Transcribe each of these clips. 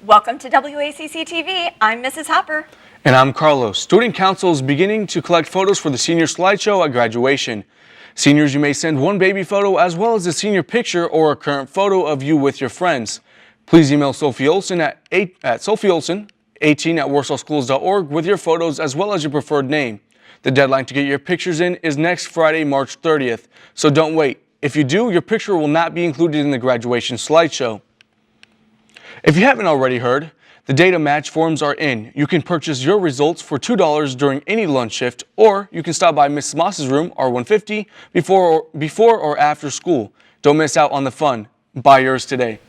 Welcome to WACC TV. I'm Mrs. Hopper. And I'm Carlos. Student Council is beginning to collect photos for the senior slideshow at graduation. Seniors, you may send one baby photo as well as a senior picture or a current photo of you with your friends. Please email Sophie Olson at sophieolson18@warsawschools.org with your photos as well as your preferred name. The deadline to get your pictures in is next Friday, March 30th, so don't wait. If you do, your picture will not be included in the graduation slideshow. If you haven't already heard, the data match forms are in. You can purchase your results for $2 during any lunch shift, or you can stop by Mrs. Moss's room, R150, before or after school. Don't miss out on the fun. Buy yours today.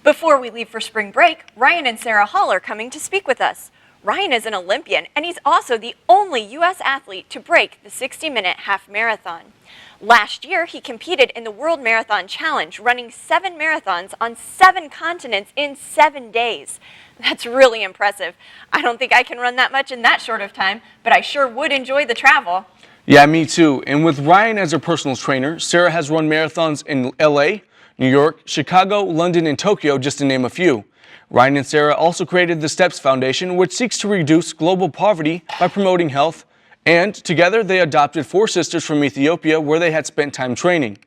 Before we leave for spring break, Ryan and Sarah Hall are coming to speak with us. Ryan is an Olympian, and he's also the only U.S. athlete to break the 60-minute half marathon. Last year, he competed in the World Marathon Challenge, running 7 marathons on 7 continents in 7 days. That's really impressive. I don't think I can run that much in that short of time, but I sure would enjoy the travel. Yeah, me too. And with Ryan as her personal trainer, Sarah has run marathons in LA, New York, Chicago, London, and Tokyo, just to name a few. Ryan and Sarah also created the STEPS Foundation, which seeks to reduce global poverty by promoting health, and together they adopted 4 sisters from Ethiopia where they had spent time training.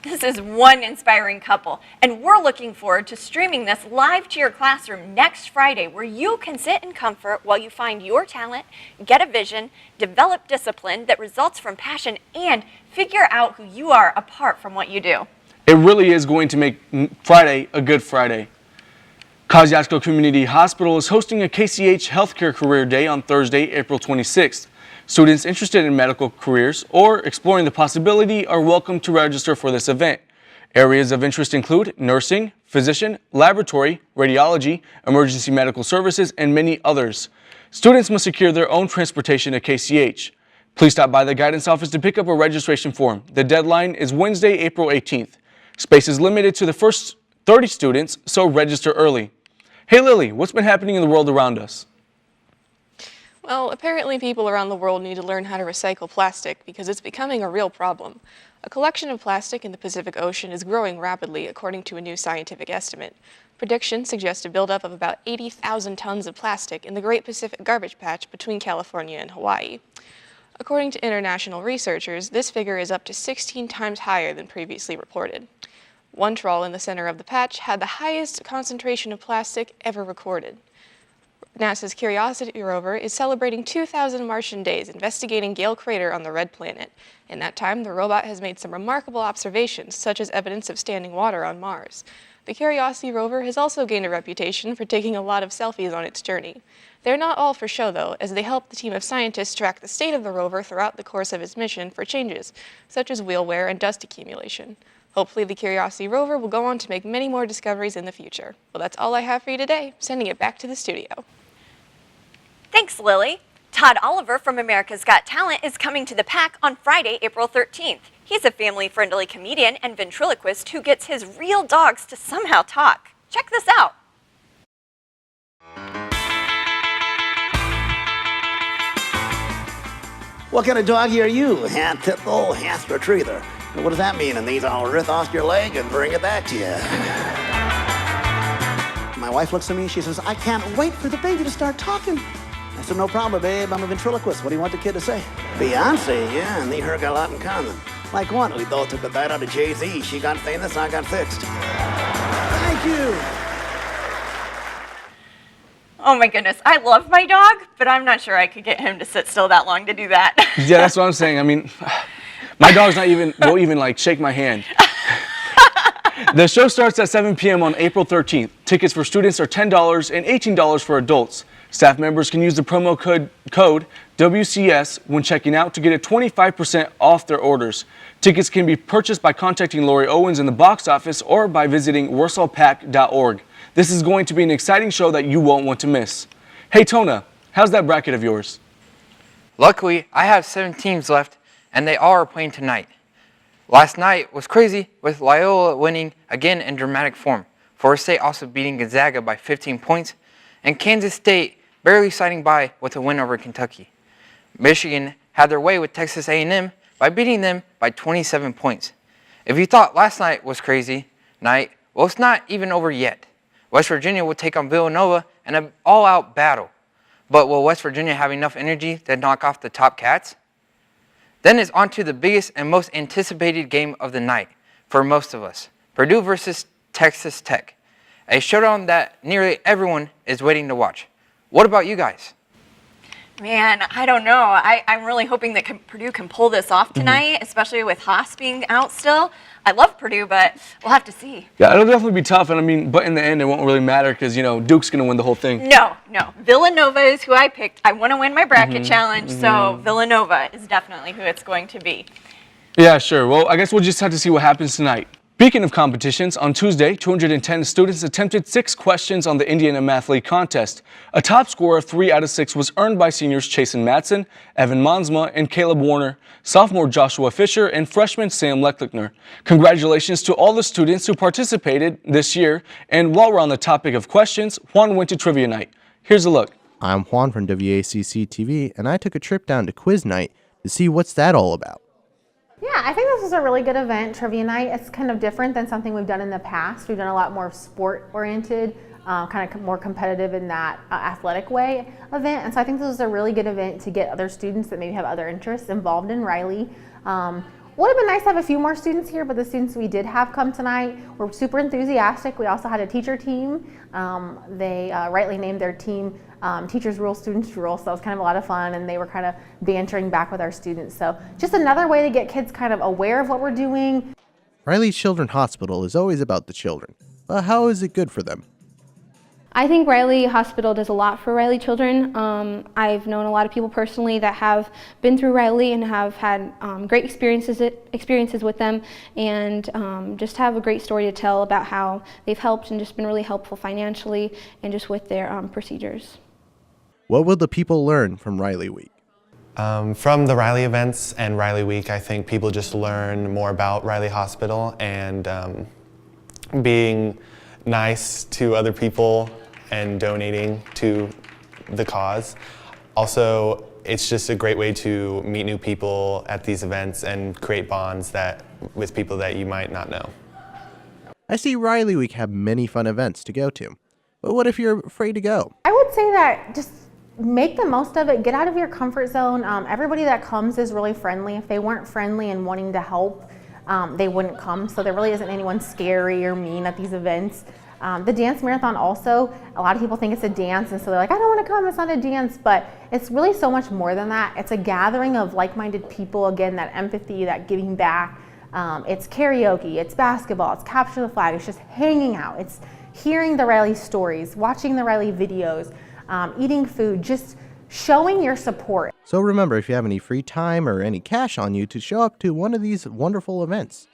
This is one inspiring couple, and we're looking forward to streaming this live to your classroom next Friday, where you can sit in comfort while you find your talent, get a vision, develop discipline that results from passion, and figure out who you are apart from what you do. It really is going to make Friday a good Friday. Kosciuszko Community Hospital is hosting a KCH Healthcare Career Day on Thursday, April 26th. Students interested in medical careers or exploring the possibility are welcome to register for this event. Areas of interest include nursing, physician, laboratory, radiology, emergency medical services, and many others. Students must secure their own transportation to KCH. Please stop by the guidance office to pick up a registration form. The deadline is Wednesday, April 18th. Space is limited to the first 30 students, so register early. Hey Lily, what's been happening in the world around us? Well, apparently people around the world need to learn how to recycle plastic because it's becoming a real problem. A collection of plastic in the Pacific Ocean is growing rapidly according to a new scientific estimate. Predictions suggest a buildup of about 80,000 tons of plastic in the Great Pacific Garbage Patch between California and Hawaii. According to international researchers, this figure is up to 16 times higher than previously reported. One trawl in the center of the patch had the highest concentration of plastic ever recorded. NASA's Curiosity rover is celebrating 2,000 Martian days investigating Gale Crater on the Red Planet. In that time, the robot has made some remarkable observations, such as evidence of standing water on Mars. The Curiosity rover has also gained a reputation for taking a lot of selfies on its journey. They're not all for show, though, as they help the team of scientists track the state of the rover throughout the course of its mission for changes, such as wheel wear and dust accumulation. Hopefully the Curiosity rover will go on to make many more discoveries in the future. Well, that's all I have for you today. Sending it back to the studio. Thanks, Lily. Todd Oliver from America's Got Talent is coming to the PAC on Friday, April 13th. He's a family-friendly comedian and ventriloquist who gets his real dogs to somehow talk. Check this out. What kind of doggy are you? Half pit bull, half retriever. What does that mean? And these I'll rip off your leg and bring it back to you. My wife looks at me, she says, I can't wait for the baby to start talking. I said, no problem, babe, I'm a ventriloquist. What do you want the kid to say? Beyonce, yeah, and me and her got a lot in common. Like what? We both took a bite out of Jay-Z. She got famous, I got fixed. Thank you. Oh my goodness, I love my dog, but I'm not sure I could get him to sit still that long to do that. Yeah, that's what I'm saying. I mean, my dog's won't even like shake my hand. The show starts at 7 p.m. on April 13th. Tickets for students are $10 and $18 for adults. Staff members can use the promo code WCS when checking out to get a 25% off their orders. Tickets can be purchased by contacting Lori Owens in the box office or by visiting warsawpac.org. This is going to be an exciting show that you won't want to miss. Hey Tona, how's that bracket of yours? Luckily, I have 7 teams left, and they all are playing tonight. Last night was crazy, with Loyola winning again in dramatic form, Florida State also beating Gonzaga by 15 points, and Kansas State barely sliding by with a win over Kentucky. Michigan had their way with Texas A&M by beating them by 27 points. If you thought last night was crazy night, Well, it's not even over yet. West Virginia will take on Villanova in an all-out battle. But will West Virginia have enough energy to knock off the top Cats? Then it's on to the biggest and most anticipated game of the night for most of us, Purdue versus Texas Tech, a showdown that nearly everyone is waiting to watch. What about you guys? Man, I don't know. I'm really hoping that Purdue can pull this off tonight, especially with Haas being out still. I love Purdue, but we'll have to see. Yeah, it'll definitely be tough, and I mean, but in the end, it won't really matter because, you know, Duke's going to win the whole thing. No. Villanova is who I picked. I want to win my bracket challenge, so Villanova is definitely who it's going to be. Yeah, sure. Well, I guess we'll just have to see what happens tonight. Speaking of competitions, on Tuesday, 210 students attempted 6 questions on the Indiana Math League contest. A top score of 3 out of 6 was earned by seniors Chasen Matson, Evan Monsma, and Caleb Warner, sophomore Joshua Fisher, and freshman Sam Lecklichner. Congratulations to all the students who participated this year. And while we're on the topic of questions, Juan went to trivia night. Here's a look. I'm Juan from WACC TV, and I took a trip down to quiz night to see what's that all about. Yeah, I think this was a really good event, Trivia Night. It's kind of different than something we've done in the past. We've done a lot more sport-oriented, kind of more competitive in that athletic way event. And so I think this was a really good event to get other students that maybe have other interests involved in Riley. Would have been nice to have a few more students here, but the students we did have come tonight were super enthusiastic. We also had a teacher team. They rightly named their team Teachers Rule, Students Rule, so that was kind of a lot of fun, and they were kind of bantering back with our students. So just another way to get kids kind of aware of what we're doing. Riley Children's Hospital is always about the children, but how is it good for them? I think Riley Hospital does a lot for Riley children. I've known a lot of people personally that have been through Riley and have had great experiences with them, and just have a great story to tell about how they've helped and just been really helpful financially and just with their procedures. What will the people learn from Riley Week? From the Riley events and Riley Week, I think people just learn more about Riley Hospital and being nice to other people and donating to the cause. Also, it's just a great way to meet new people at these events and create bonds with people that you might not know. I see Riley Week have many fun events to go to, but what if you're afraid to go? I would say that just make the most of it. Get out of your comfort zone. Everybody that comes is really friendly. If they weren't friendly and wanting to help, they wouldn't come. So there really isn't anyone scary or mean at these events. The dance marathon also, a lot of people think it's a dance, and so they're like, I don't want to come, it's not a dance, but it's really so much more than that. It's a gathering of like-minded people, again, that empathy, that giving back. It's karaoke, it's basketball, it's capture the flag, it's just hanging out, it's hearing the Riley stories, watching the Riley videos, eating food, just showing your support. So remember, if you have any free time or any cash on you, to show up to one of these wonderful events.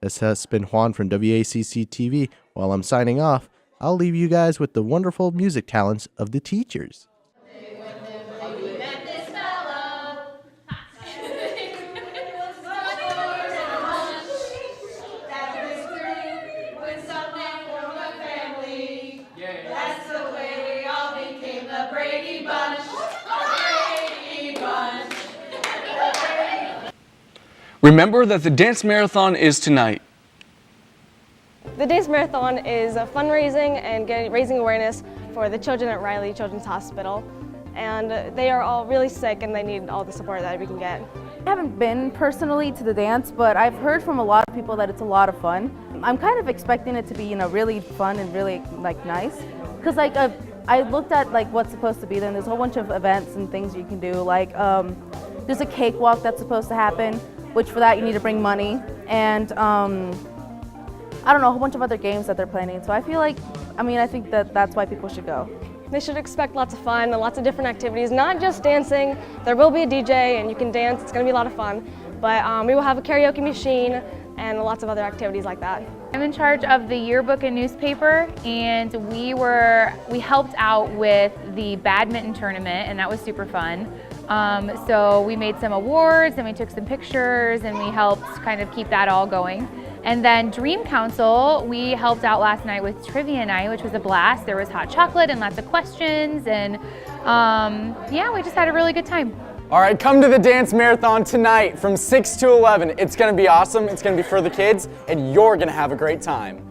This has been Juan from WACC TV. While I'm signing off, I'll leave you guys with the wonderful music talents of the teachers. Remember that the dance marathon is tonight. The Dance Marathon is a fundraising and raising awareness for the children at Riley Children's Hospital. And they are all really sick and they need all the support that we can get. I haven't been personally to the dance, but I've heard from a lot of people that it's a lot of fun. I'm kind of expecting it to be, really fun and really nice. Because I looked at what's supposed to be there, and there's a whole bunch of events and things you can do. There's a cakewalk that's supposed to happen, which for that you need to bring money. And I don't know, a whole bunch of other games that they're planning. So I feel I think that's why people should go. They should expect lots of fun and lots of different activities, not just dancing. There will be a DJ and you can dance, it's gonna be a lot of fun. But we will have a karaoke machine and lots of other activities like that. I'm in charge of the yearbook and newspaper, and we helped out with the badminton tournament, and that was super fun. So we made some awards and we took some pictures and we helped kind of keep that all going. And then Dream Council, we helped out last night with Trivia Night, which was a blast. There was hot chocolate and lots of questions, and yeah, we just had a really good time. All right, come to the dance marathon tonight from 6 to 11. It's gonna be awesome, it's gonna be for the kids, and you're gonna have a great time.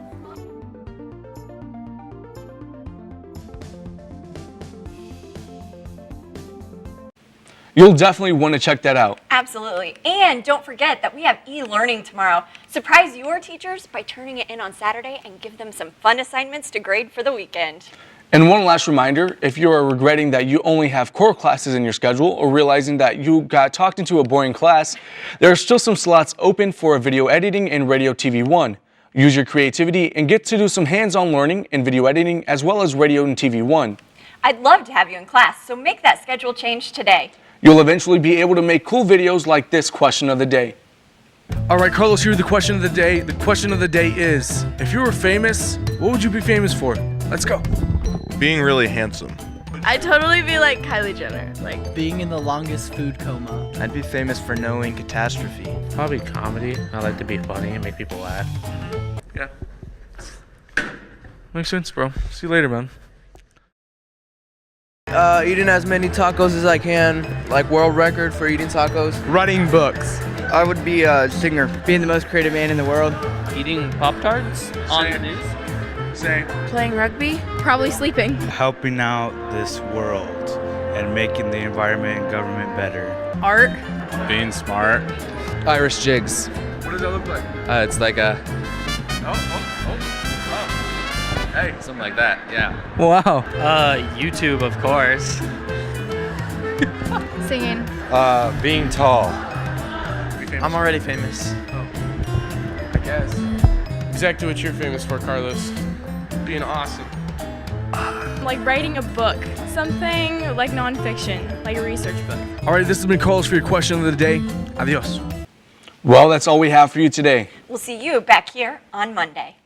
You'll definitely want to check that out. Absolutely. And don't forget that we have e-learning tomorrow. Surprise your teachers by turning it in on Saturday and give them some fun assignments to grade for the weekend. And one last reminder, if you are regretting that you only have core classes in your schedule or realizing that you got talked into a boring class, there are still some slots open for video editing and Radio TV 1. Use your creativity and get to do some hands-on learning in video editing as well as Radio and TV 1. I'd love to have you in class, so make that schedule change today. You'll eventually be able to make cool videos like this question of the day. All right, Carlos, here's the question of the day. The question of the day is, if you were famous, what would you be famous for? Let's go. Being really handsome. I'd totally be like Kylie Jenner. Like being in the longest food coma. I'd be famous for knowing catastrophe. Probably comedy. I like to be funny and make people laugh. Yeah. Makes sense, bro. See you later, man. Eating as many tacos as I can, like world record for eating tacos. Writing books. I would be a singer. Being the most creative man in the world. Eating Pop-Tarts on the news. Same. Playing rugby. Probably sleeping. Helping out this world and making the environment and government better. Art. Being smart. Irish jigs. What does that look like? It's like a... Hey. Something like that, yeah. Wow. YouTube, of course. Singing. Being tall. I'm already famous. I guess. Exactly what you're famous for, Carlos. Being awesome. Like writing a book. Something like nonfiction, like a research book. All right, this has been Carlos for your question of the day. Adios. Well, that's all we have for you today. We'll see you back here on Monday.